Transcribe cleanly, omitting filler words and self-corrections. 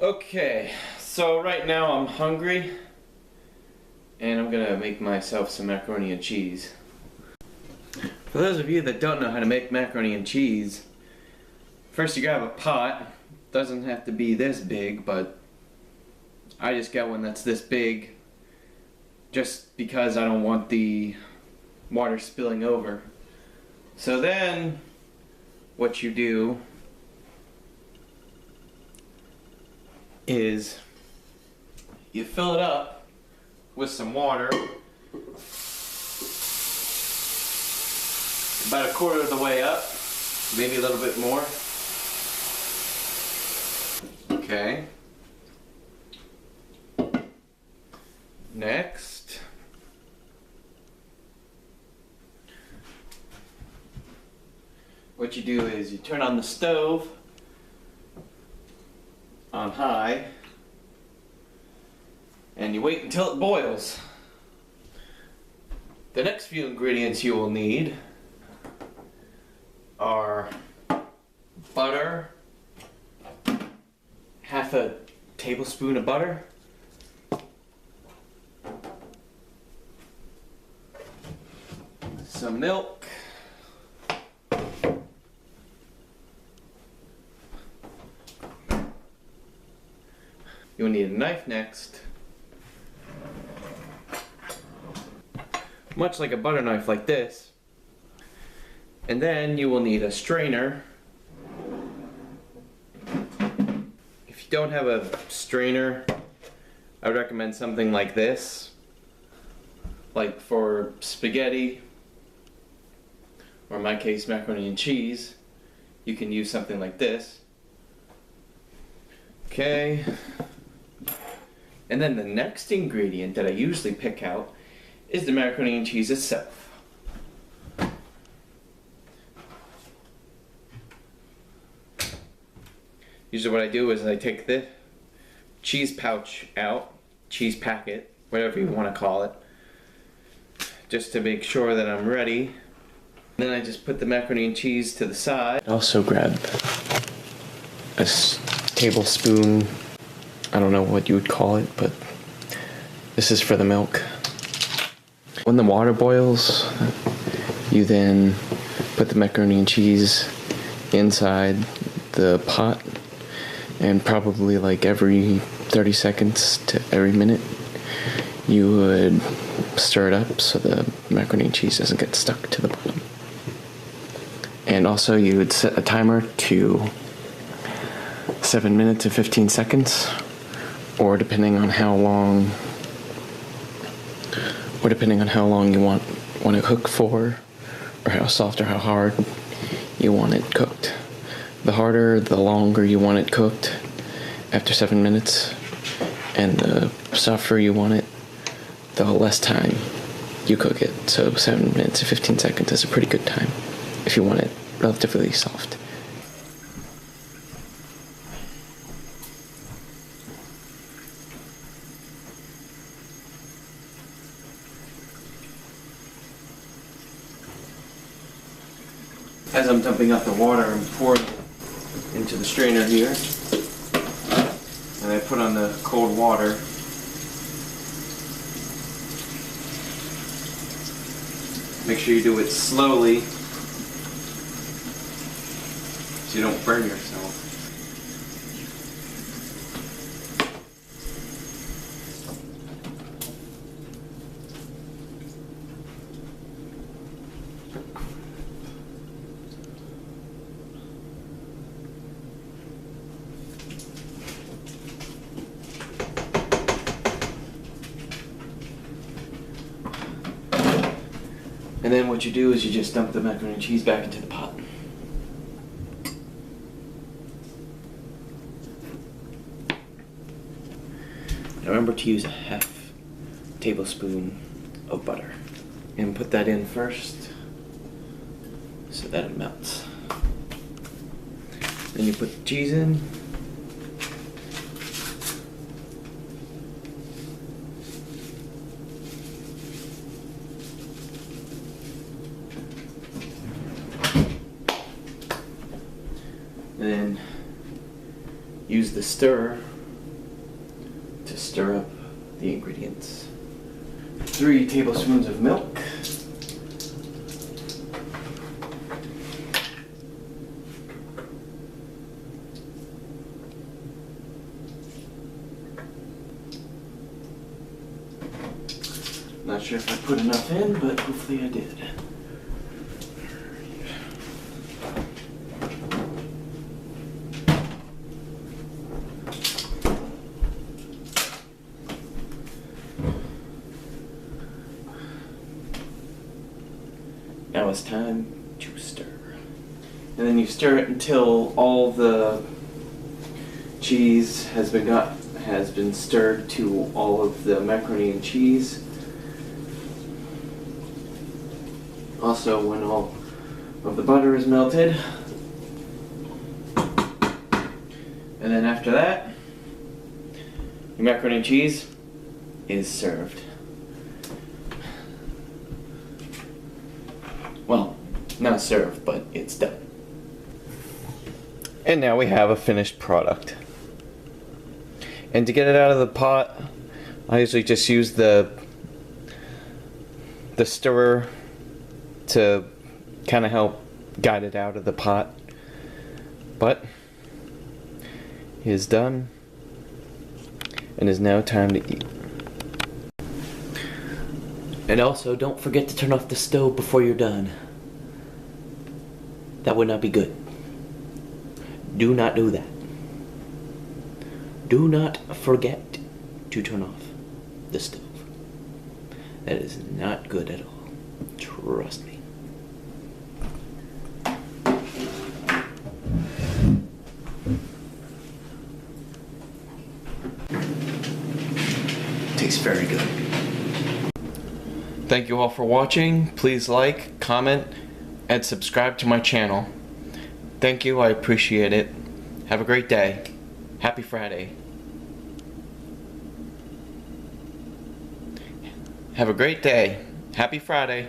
Okay, so right now I'm hungry and I'm gonna make myself some macaroni and cheese. For those of you that don't know how to make macaroni and cheese, first you grab a pot. Doesn't have to be this big, but I just got one that's this big just because I don't want the water spilling over. So then what you do is you fill it up with some water, about a quarter of the way up, maybe a little bit more. Okay. Next, what you do is you turn on the stove on high and you wait until it boils. The next few ingredients you will need are butter, half a tablespoon of butter, some milk, you'll need a knife next, much like a butter knife like this, and then you will need a strainer. If you don't have a strainer, I would recommend something like this, like for spaghetti, or in my case macaroni and cheese. You can use something like this. Okay. And then the next ingredient that I usually pick out is the macaroni and cheese itself. Usually what I do is I take the cheese pouch out, cheese packet, whatever you want to call it, just to make sure that I'm ready. Then I just put the macaroni and cheese to the side. Also grab a tablespoon, I don't know what you would call it, but this is for the milk. When the water boils, you then put the macaroni and cheese inside the pot, and probably like every 30 seconds to every minute you would stir it up so the macaroni and cheese doesn't get stuck to the bottom. And also you would set a timer to 7 minutes and 15 seconds, or depending on how long you want to cook for, or how soft or how hard you want it cooked. The harder, the longer you want it cooked after 7 minutes, and the softer you want it, the less time you cook it. So 7 minutes and 15 seconds is a pretty good time if you want it relatively soft. As I'm dumping out the water, I'm pouring it into the strainer here, and I put on the cold water. Make sure you do it slowly so you don't burn yourself. And then what you do is you just dump the macaroni and cheese back into the pot. Now remember to use a half tablespoon of butter. And put that in first so that it melts. Then you put the cheese in. And then use the stirrer to stir up the ingredients. 3 tablespoons of milk. Not sure if I put enough in, but hopefully I did. Now it's time to stir. And then you stir it until all the cheese has been stirred to all of the macaroni and cheese. Also, when all of the butter is melted. And then after that, your macaroni and cheese is served. Well, not served, but it's done. And now we have a finished product. And to get it out of the pot, I usually just use the stirrer to kind of help guide it out of the pot. But it is done, and is now time to eat. And also, don't forget to turn off the stove before you're done. That would not be good. Do not do that. Do not forget to turn off the stove. That is not good at all. Trust me. Tastes very good. Thank you all for watching. Please like, comment, and subscribe to my channel. Thank you, I appreciate it. Have a great day. Happy Friday. Have a great day. Happy Friday.